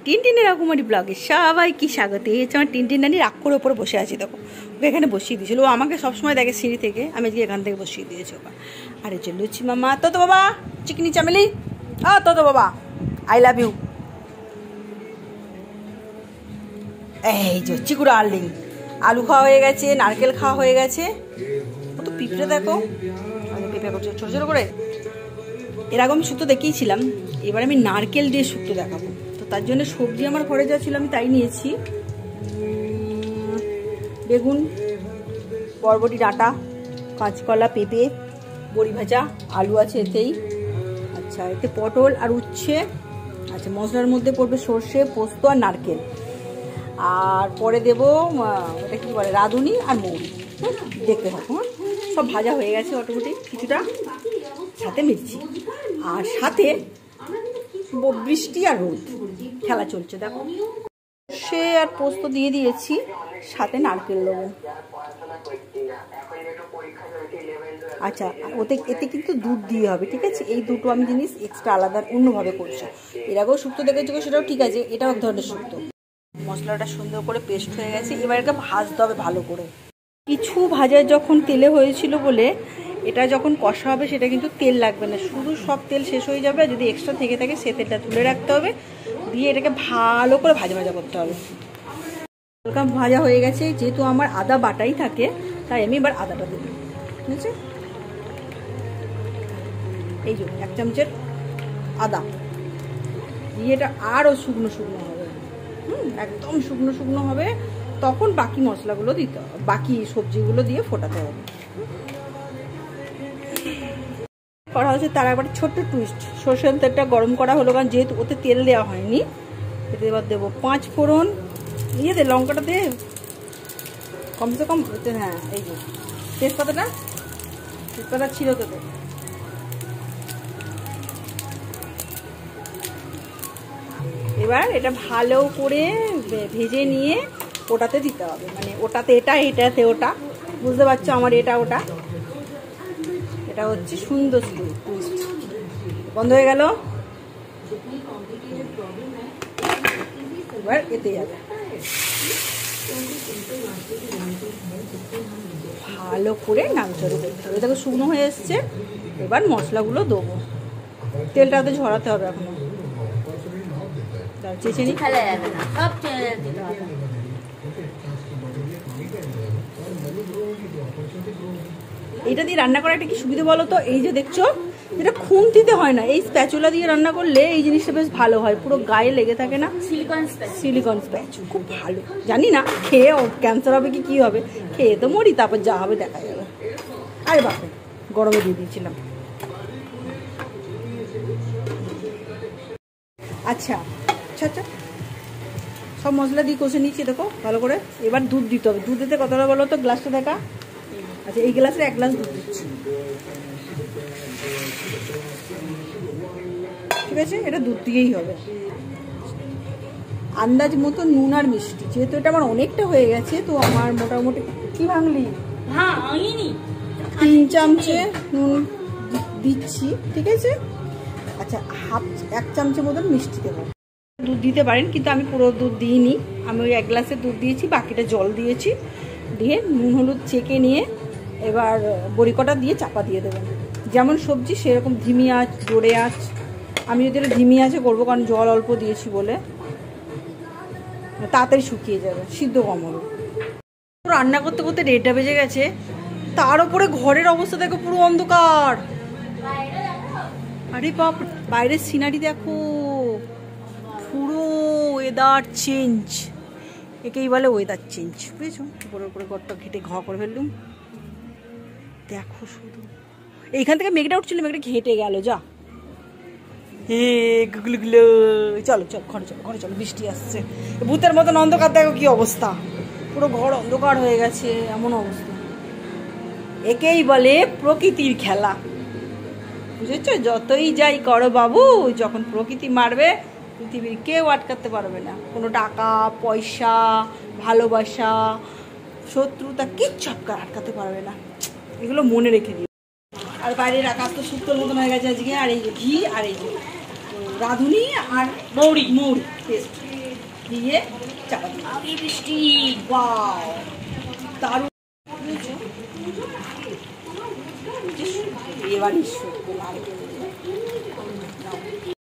টিনটিনের রাকুমারি ব্লগে সবাইকে স্বাগত। এই হচ্ছে আমার টিনটিন নানি রাক্ষর ওপরে বসে আছি, দেখো ওকে এখানে বসিয়ে দিয়েছিল। ও আমাকে সবসময় দেখে সিঁড়ি থেকে, আমি আজকে এখান থেকে বসিয়ে দিয়েছি ওকে। আর এই যে লুচি মামা, তো বাবা চিকনি চামেলি, তো বাবা আই লাভ ইউ। এই যে চিকু ডার্লিং, আলু খাওয়া হয়ে গেছে, নারকেল খাওয়া হয়ে গেছে। কত পিঁপড়ে দেখো, পিঁপড়ে করছে ছোটো ছোটো করে। এর আগে আমি শুক্তো দেখিয়েছিলাম, এবার আমি নারকেল দিয়ে শুক্তো দেখাবো। তো তার জন্য সবজি আমার ঘরে যা ছিল আমি তাই নিয়েছি। বেগুন, বরবটি ডাঁটা, কাঁচকলা, পেঁপে, বড়ি ভাজা, আলু আছে এতেই। আচ্ছা, এতে পটল আর উচ্ছে। আচ্ছা, মশলার মধ্যে পড়বে সর্ষে, পোস্ত আর নারকেল। আর পরে দেবো ওটা কী বলে, রাঁধুনি আর মৌরি। দেখতে থাকো, সব ভাজা হয়ে গেছে অটোমেটিক কিছুটা, সাথে মির্চি, আর সাথে বৃষ্টি আর রোদ খেলা চলছে দেখো। সে আর পোস্ত দিয়ে দিয়েছি, সাথে নারকেল দেবো। আচ্ছা, এতে কিন্তু দুধ দিয়ে হবে, ঠিক আছে? এই দুটো আমি জিনিস এক্সট্রা আলাদা অন্যভাবে করছি। এর আগেও শুক্তো দেখেছি, সেটাও ঠিক আছে, এটাও এক ধরনের শুক্তো। মশলাটা সুন্দর করে পেস্ট হয়ে গেছে, এবার এটা ভাজতে হবে ভালো করে। কিছু ভাজা যখন তেলে হয়েছিল বলে এটা যখন কষা হবে সেটা কিন্তু তেল লাগবে না, শুধু সব তেল শেষ হয়ে যাবে। যদি এক্সট্রা থেকে থাকে সে তেলটা তুলে রাখতে হবে, দিয়ে এটাকে ভালো করে ভাজা ভাজা করতে হবে। হালকা ভাজা হয়ে গেছে, যেহেতু আমার আদা বাটাই থাকে তাই আমি এবার আদাটা দেব, ঠিক আছে? এই যে 1 চামচের আদা দিয়ে এটা আরও শুকনো শুকনো হবে, একদম শুকনো শুকনো হবে। তখন বাকি মশলাগুলো দিতে হবে, বাকি সবজিগুলো দিয়ে ফোটাতে হবে। করা হচ্ছে তার একবার ছোট্ট টুইস্ট, সরষের তেলটা গরম করা হলো, কারণ যেহেতু ওতে তেল দেওয়া হয়নি। এতে এবার দেবো 5 ফোড়ন, দিয়ে দে লঙ্কাটা দে কমসে কম। হ্যাঁ, এই যে তেজপাতা ছিল তোদের। এবার এটা ভালো করে ভেজে নিয়ে ওটাতে দিতে হবে, মানে ওটাতে এটা, এটাতে ওটা, বুঝতে পারছো? আমার এটা ওটা, এটা হচ্ছে সুন্দর টুইস্ট। বন্ধ হয়ে গেল, এবার এতে যাবে ভালো করে নাড়াচাড়া করতে হবে। দেখো শুকনো হয়ে এসছে, এবার মশলাগুলো দেবো। তেলটা ওতে ঝরাতে হবে এখনো, চেঁচে নি ফেলে যাবে না, সব দিতে হবে। এইটা দিয়ে রান্না করা একটা কি সুবিধা বলো তো? এই যে দেখছো, এটা খুন্তিতে হয় না, এই স্প্যাচুলা দিয়ে রান্না করলে এই জিনিসটা বেশ ভালো হয়, পুরো গায়ে লেগে থাকে না। সিলিকন স্প্যাচু খুব ভালো। জানি না খেয়ে ক্যান্সার হবে কি হবে, খেয়ে তো মরি, তারপর যা হবে দেখা যাবে। আরে বাপরে, গরমে দিয়ে দিয়েছিলাম। আচ্ছা আচ্ছা আচ্ছা, সব মশলা দিয়ে কষে নিচ্ছি দেখো ভালো করে। এবার দুধ দিতে হবে। দুধ দিতে কতটা বলো তো? গ্লাসটা দেখা। আচ্ছা, এই গ্লাসে 1 গ্লাস দুধ দিচ্ছি, ঠিক আছে? এটা দুধ দিয়েই হবে। আন্দাজ মতো নুন আর মিষ্টি, যেহেতু এটা আমার অনেকটা হয়ে গেছে, তো আমার মোটামুটি কি ভাঙলি 3 চামচে নুন দিচ্ছি, ঠিক আছে? আচ্ছা, 1 চামচের মতন মিষ্টি দেবো। দুধ দিতে পারেন, কিন্তু আমি পুরো দুধ দিইনি, আমি ওই 1 গ্লাসে দুধ দিয়েছি, বাকিটা জল দিয়েছি। দিয়ে নুন হলুদ চেকে নিয়ে এবার বড়ি কটা দিয়ে চাপা দিয়ে দেবেন। যেমন সবজি সেরকম ধিমি আঁচ, জোরে আঁচ। আমি যদি এটা ধিমি আঁচে করবো, কারণ জল অল্প দিয়েছি বলে তাড়াতাড়ি শুকিয়ে যাবে, সিদ্ধ কম হবে। রান্না করতে করতে 1:30টা বেজে গেছে, তার উপরে ঘরের অবস্থা দেখো পুরো অন্ধকার। আরে বাপ, বাইরের সিনারি দেখো, পুরো ওয়েদার চেঞ্জ। একেই বলে ওয়েদার চেঞ্জ, বুঝেছো? উপরে উপরে ঘরটা ঘেটে ঘা করে ফেললুম, দেখো শুধু। এইখান থেকে মেঘটা উঠছিল, মেঘটা ঘেটে গেল যা। হে গুগলুগুলো, চলো চলো ঘরে চলো, ঘরে চলো, বৃষ্টি আসছে। ভূতের মতন অন্ধকার, দেখো কি অবস্থা, পুরো ঘর অন্ধকার হয়ে গেছে, এমন অবস্থা। একেই বলে প্রকৃতির খেলা, বুঝেছো? যতই যাই করো বাবু, যখন প্রকৃতি মারবে পৃথিবীর কেউ আটকাতে পারবে না। কোনো টাকা পয়সা, ভালোবাসা, শত্রুতা কিচ্ছু আটকাতে পারবে না, এগুলো মনে রেখে দিও। আর বাইরের আকাশ তো শুক্তোর মতন হয়ে গেছে আজকে। আর এই যে ঘি আর এই যে রাঁধুনি আর মৌরি মৌরি পেস্ট দিয়ে চাপা দিয়ে বৃষ্টি ওয়াও দারুণ এবার